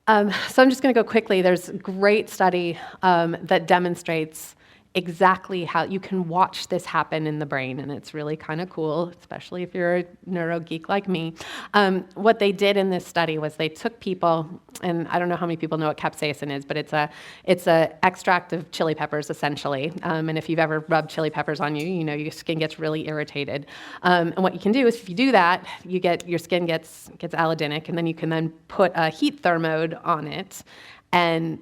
So I'm just going to go quickly. There's a great study that demonstrates exactly how you can watch this happen in the brain, and it's really kind of cool, especially if you're a neuro geek like me. What they did in this study was they took people, and I don't know how many people know what capsaicin is, but it's a extract of chili peppers essentially. And if you've ever rubbed chili peppers on you, you know your skin gets really irritated. And what you can do is, if you do that, your skin gets allodynic, and then you can put a heat thermode on it, and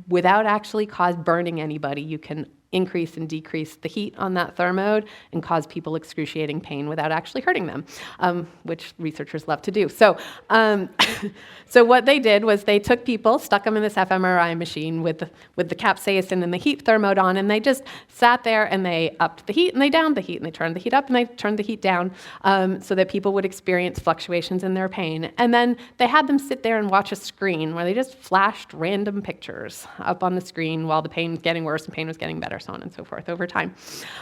without actually burning anybody, you can increase and decrease the heat on that thermode and cause people excruciating pain without actually hurting them, which researchers love to do. So what they did was they took people, stuck them in this fMRI machine with the capsaicin and the heat thermode on, and they just sat there and they upped the heat and they downed the heat and they turned the heat up and they turned the heat down, so that people would experience fluctuations in their pain. And then they had them sit there and watch a screen where they just flashed random pictures up on the screen while the pain was getting worse and pain was getting better, so on and so forth over time.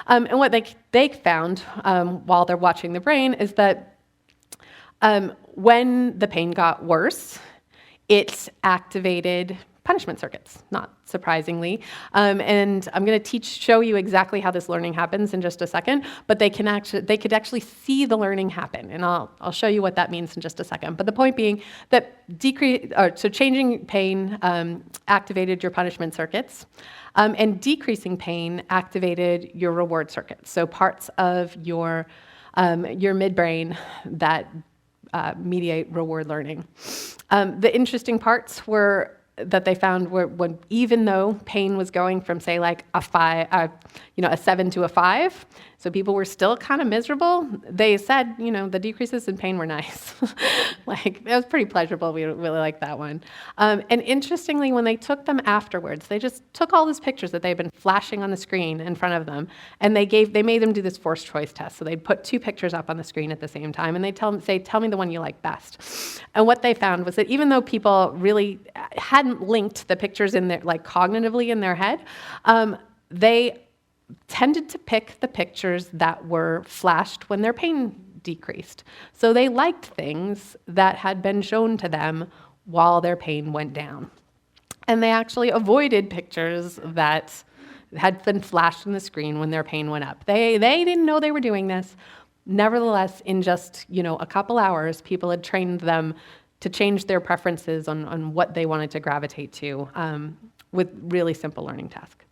And what they found while they're watching the brain is that when the pain got worse, it activated punishment circuits, not surprisingly. And I'm going to show you exactly how this learning happens in just a second, but they could actually see the learning happen, and I'll show you what that means in just a second. But the point being that changing pain activated your punishment circuits, and decreasing pain activated your reward circuits. So parts of your midbrain that mediate reward learning. The interesting parts that they found were when, even though pain was going from, say, like a 7 to a 5, so people were still kind of miserable, they said, the decreases in pain were nice. Like, it was pretty pleasurable. We really liked that one. And interestingly, when they took them afterwards, they just took all those pictures that they'd been flashing on the screen in front of them, and they made them do this forced choice test. So they'd put 2 pictures up on the screen at the same time, and they'd say, tell me the one you like best. And what they found was that even though people really hadn't linked the pictures in their, like, cognitively in their head, they tended to pick the pictures that were flashed when their pain decreased. So they liked things that had been shown to them while their pain went down. And they actually avoided pictures that had been flashed on the screen when their pain went up. They didn't know they were doing this. Nevertheless, in just a couple hours, people had trained them to change their preferences on what they wanted to gravitate to with really simple learning tasks.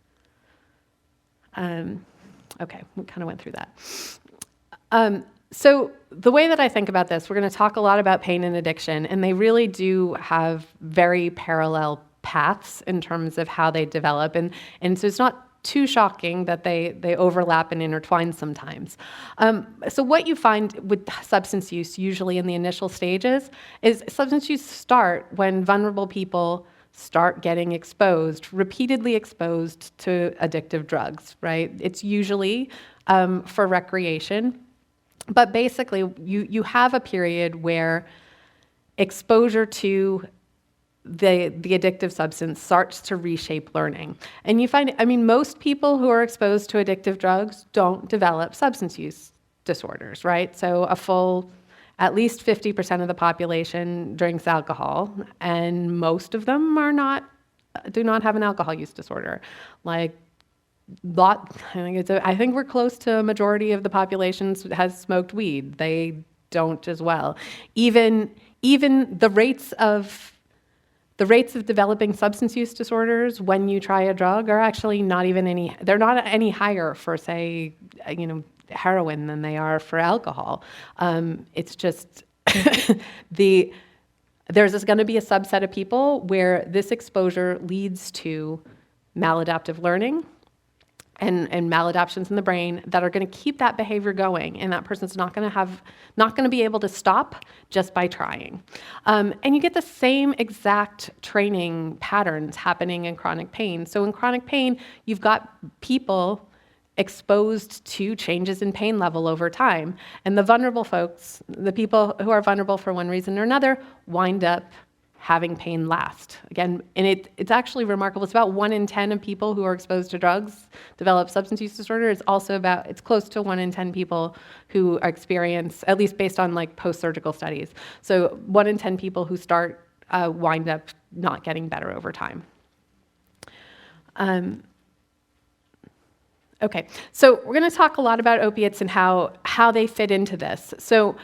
Okay, we kind of went through that. So the way that I think about this, we're going to talk a lot about pain and addiction, and they really do have very parallel paths in terms of how they develop. And so it's not too shocking that they overlap and intertwine sometimes. So what you find with substance use, usually in the initial stages, is substance use start when vulnerable people start getting repeatedly exposed to addictive drugs, right? It's usually for recreation, but basically you have a period where exposure to the addictive substance starts to reshape learning. And you find, most people who are exposed to addictive drugs don't develop substance use disorders, right? So at least 50% of the population drinks alcohol, and most of them do not have an alcohol use disorder. I think we're close to a majority of the population has smoked weed. They don't as well. Even the rates of developing substance use disorders when you try a drug are actually they're not any higher for, say, heroin than they are for alcohol. It's just there's going to be a subset of people where this exposure leads to maladaptive learning and maladaptions in the brain that are going to keep that behavior going, and that person's not going to be able to stop just by trying. And you get the same exact training patterns happening in chronic pain. So in chronic pain, you've got people exposed to changes in pain level over time. And the vulnerable folks, the people who are vulnerable for one reason or another, wind up having pain last. Again, and it's actually remarkable. It's about 1 in 10 of people who are exposed to drugs develop substance use disorder. It's close to 1 in 10 people who experience, at least based on like post-surgical studies. So 1 in 10 people who start wind up not getting better over time. Okay, so we're going to talk a lot about opiates and how they fit into this. So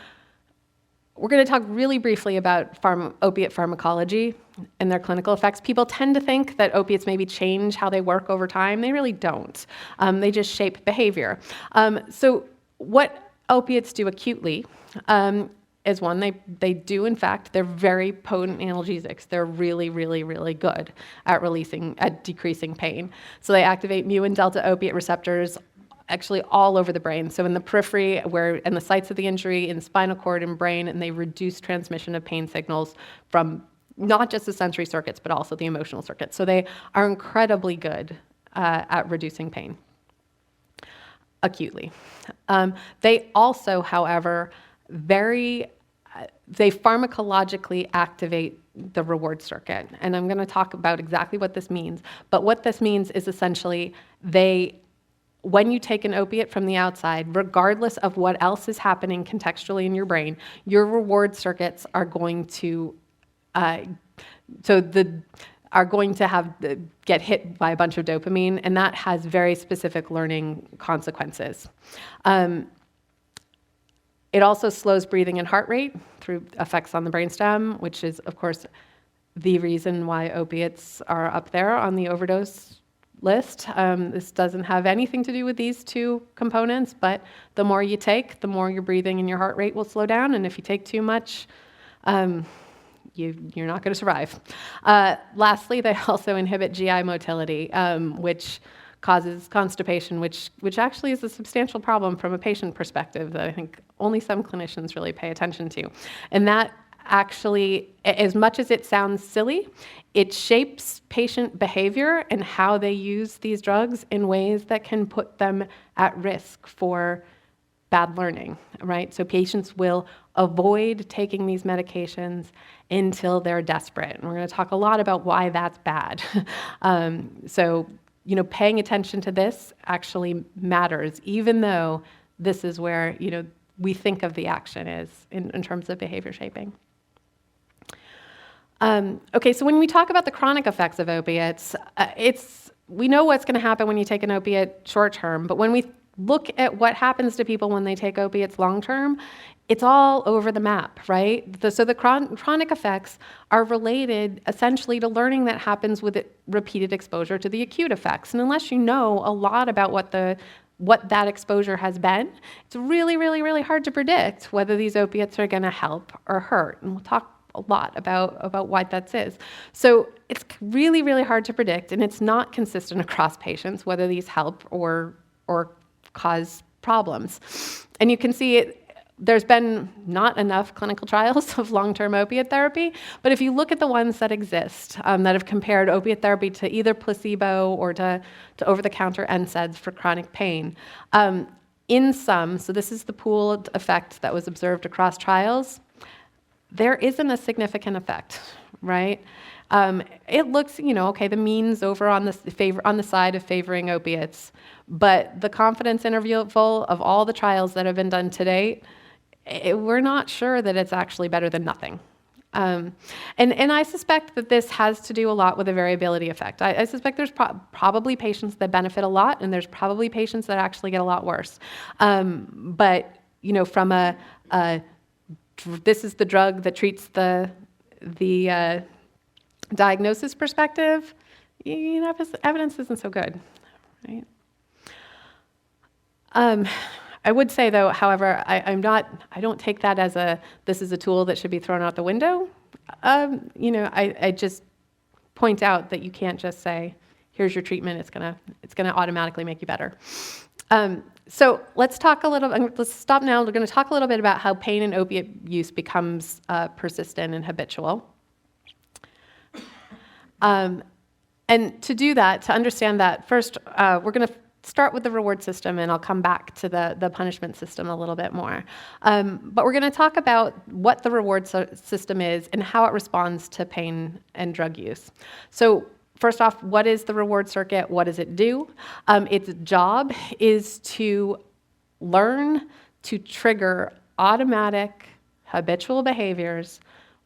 we're going to talk really briefly about opiate pharmacology and their clinical effects. People tend to think that opiates maybe change how they work over time. They really don't. They just shape behavior. So what opiates do acutely is one, they do, in fact, they're very potent analgesics. They're really, really, really good at decreasing pain. So they activate mu and delta opiate receptors actually all over the brain. So in the periphery, and the sites of the injury, in spinal cord and brain, and they reduce transmission of pain signals from not just the sensory circuits, but also the emotional circuits. So they are incredibly good at reducing pain acutely. They also, however, they pharmacologically activate the reward circuit. And I'm going to talk about exactly what this means. But what this means is essentially when you take an opiate from the outside, regardless of what else is happening contextually in your brain, your reward circuits are going to get hit by a bunch of dopamine, and that has very specific learning consequences. It also slows breathing and heart rate through effects on the brainstem, which is, of course, the reason why opiates are up there on the overdose list. This doesn't have anything to do with these two components, but the more you take, the more your breathing and your heart rate will slow down, and if you take too much, you're not going to survive. Lastly, they also inhibit GI motility, which causes constipation, which actually is a substantial problem from a patient perspective that I think only some clinicians really pay attention to. And that actually, as much as it sounds silly, it shapes patient behavior and how they use these drugs in ways that can put them at risk for bad learning, right? So patients will avoid taking these medications until they're desperate. And we're going to talk a lot about why that's bad. Paying attention to this actually matters, even though this is where, we think of the action is in terms of behavior shaping. Okay, so when we talk about the chronic effects of opiates, we know what's going to happen when you take an opiate short term, but when we look at what happens to people when they take opiates long term, it's all over the map, right? So the chronic effects are related essentially to learning that happens with repeated exposure to the acute effects. And unless you know a lot about what that exposure has been, it's really, really, really hard to predict whether these opiates are going to help or hurt. And we'll talk a lot about why that is. So it's really, really hard to predict, and it's not consistent across patients whether these help or cause problems. And you can see there's been not enough clinical trials of long-term opiate therapy, but if you look at the ones that exist that have compared opiate therapy to either placebo or to over-the-counter NSAIDs for chronic pain, in some, so this is the pooled effect that was observed across trials, there isn't a significant effect, right? It looks, okay, the mean's over on the side of favoring opiates, but the confidence interval of all the trials that have been done to date, we're not sure that it's actually better than nothing. And I suspect that this has to do a lot with the variability effect. I suspect there's probably patients that benefit a lot, and there's probably patients that actually get a lot worse. But from this is the drug that treats the diagnosis perspective, evidence isn't so good, right? I would say, though, however, I don't take that as this is a tool that should be thrown out the window. I just point out that you can't just say, here's your treatment, it's gonna automatically make you better. So let's stop now. We're going to talk a little bit about how pain and opiate use becomes persistent and habitual. And to do that, to understand that, first, we're going to start with the reward system, and I'll come back to the punishment system a little bit more. But we're going to talk about what the reward system is and how it responds to pain and drug use. So first off, what is the reward circuit? What does it do? Its job is to learn to trigger automatic habitual behaviors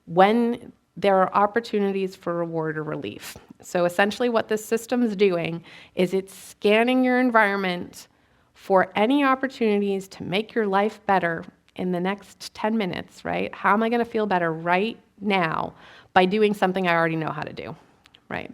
when there are opportunities for reward or relief. So essentially what this system's doing is it's scanning your environment for any opportunities to make your life better in the next 10 minutes, right? How am I going to feel better right now by doing something I already know how to do, right?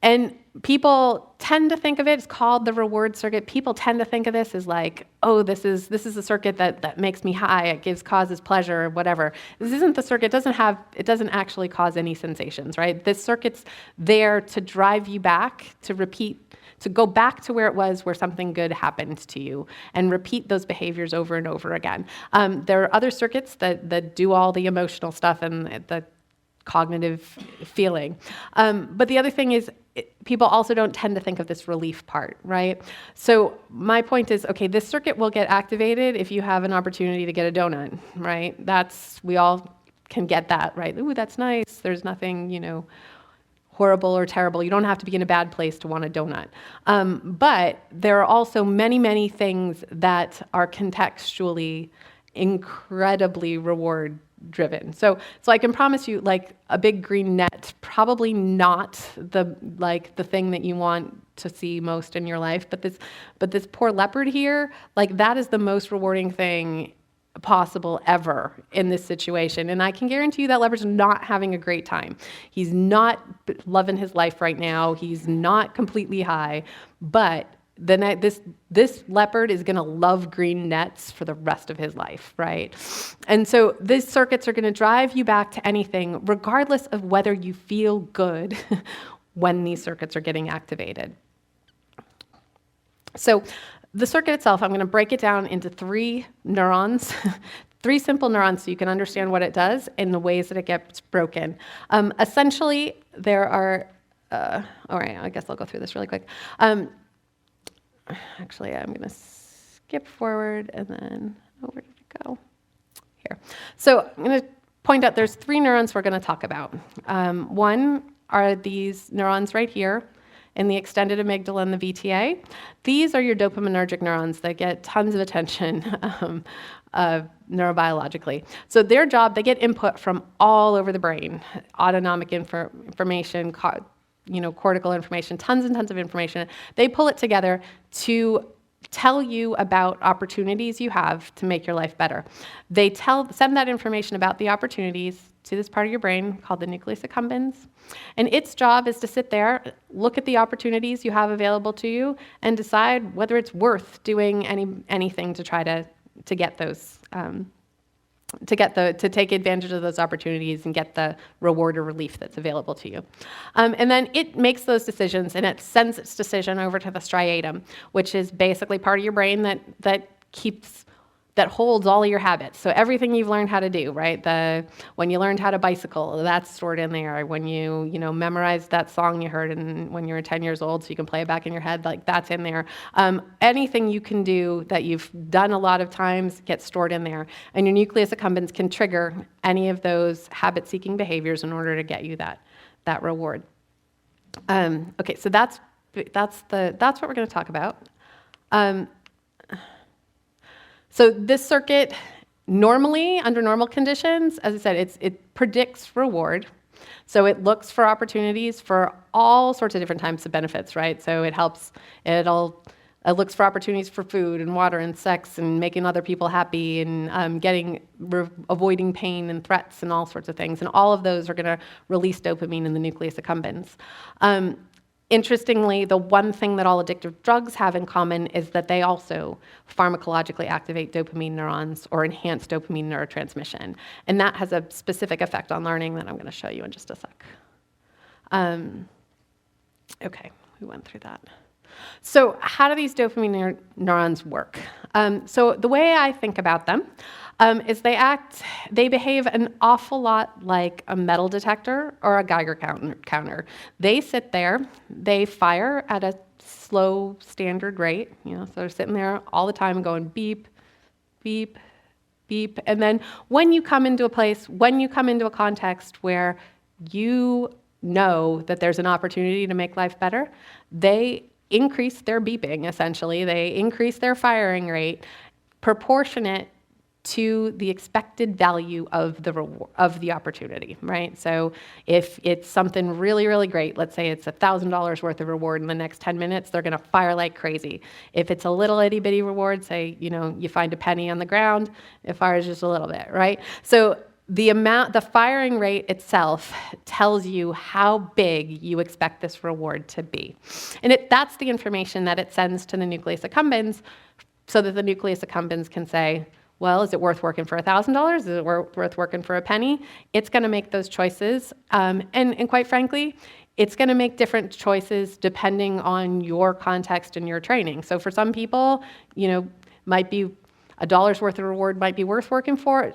And people tend to think of it, it's called the reward circuit. People tend to think of this as like, oh, this is a circuit that makes me high, it causes pleasure, or whatever. This isn't the circuit, it doesn't actually cause any sensations, right? This circuit's there to drive you back, to go back to where it was, where something good happened to you, and repeat those behaviors over and over again. There are other circuits that do all the emotional stuff and the cognitive feeling. But the other thing is, people also don't tend to think of this relief part, right? So my point is, okay, this circuit will get activated if you have an opportunity to get a donut, right? We all can get that, right? Ooh, that's nice. There's nothing, horrible or terrible. You don't have to be in a bad place to want a donut. But there are also many, many things that are contextually incredibly reward driven. So I can promise you, like, a big green net, probably not the thing that you want to see most in your life, but this poor leopard here, like, that is the most rewarding thing possible ever in this situation. And I can guarantee you that leopard's not having a great time. He's not loving his life right now. He's not completely high, but this leopard is going to love green nets for the rest of his life, right? And so these circuits are going to drive you back to anything, regardless of whether you feel good when these circuits are getting activated. So the circuit itself, I'm going to break it down into 3 neurons, 3 simple neurons, so you can understand what it does and the ways that it gets broken. Essentially, there are, all right, I guess I'll go through this really quick. Actually, I'm going to skip forward and then, where did it go? Here. So I'm going to point out there's 3 neurons we're going to talk about. One are these neurons right here in the extended amygdala and the VTA. These are your dopaminergic neurons that get tons of attention neurobiologically. So their job, they get input from all over the brain, autonomic information, cortical information, tons and tons of information. They pull it together to tell you about opportunities you have to make your life better. They send that information about the opportunities to this part of your brain called the nucleus accumbens. And its job is to sit there, look at the opportunities you have available to you, and decide whether it's worth doing anything to try to get those to take advantage of those opportunities and get the reward or relief that's available to you. And then it makes those decisions, and it sends its decision over to the striatum, which is basically part of your brain that holds all of your habits. So everything you've learned how to do, right? When you learned how to bicycle, that's stored in there. When you memorized that song you heard when you were 10 years old, so you can play it back in your head, like, that's in there. Anything you can do that you've done a lot of times gets stored in there. And your nucleus accumbens can trigger any of those habit-seeking behaviors in order to get you that reward. Okay, so that's what we're going to talk about. So this circuit, normally, under normal conditions, as I said, it predicts reward. So it looks for opportunities for all sorts of different types of benefits, right? So it looks for opportunities for food and water and sex and making other people happy and avoiding pain and threats and all sorts of things. And all of those are going to release dopamine in the nucleus accumbens. Interestingly, the one thing that all addictive drugs have in common is that they also pharmacologically activate dopamine neurons or enhance dopamine neurotransmission. And that has a specific effect on learning that I'm going to show you in just a sec. Okay, we went through that. So how do these dopamine neurons work? So the way I think about them is they behave an awful lot like a metal detector or a Geiger counter. They sit there, they fire at a slow standard rate, so they're sitting there all the time going beep, beep, beep. And then when you come into a context where you know that there's an opportunity to make life better, they increase their beeping, essentially. They increase their firing rate proportionate to the expected value of the reward, of the opportunity, right? So if it's something really, really great, let's say it's $1,000 worth of reward in the next 10 minutes, they're going to fire like crazy. If it's a little itty bitty reward, say, you find a penny on the ground, it fires just a little bit, right? So the firing rate itself tells you how big you expect this reward to be. And that's the information that it sends to the nucleus accumbens so that the nucleus accumbens can say, well, is it worth working for $1,000? Is it worth working for a penny? It's going to make those choices. And quite frankly, it's going to make different choices depending on your context and your training. So for some people, might be $1 worth of reward might be worth working for,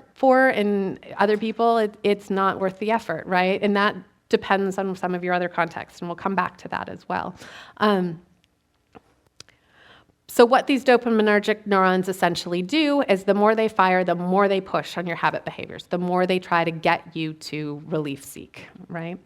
and other people, it's not worth the effort, right? And that depends on some of your other contexts, and we'll come back to that as well. So what these dopaminergic neurons essentially do is the more they fire, the more they push on your habit behaviors, the more they try to get you to relief seek, right?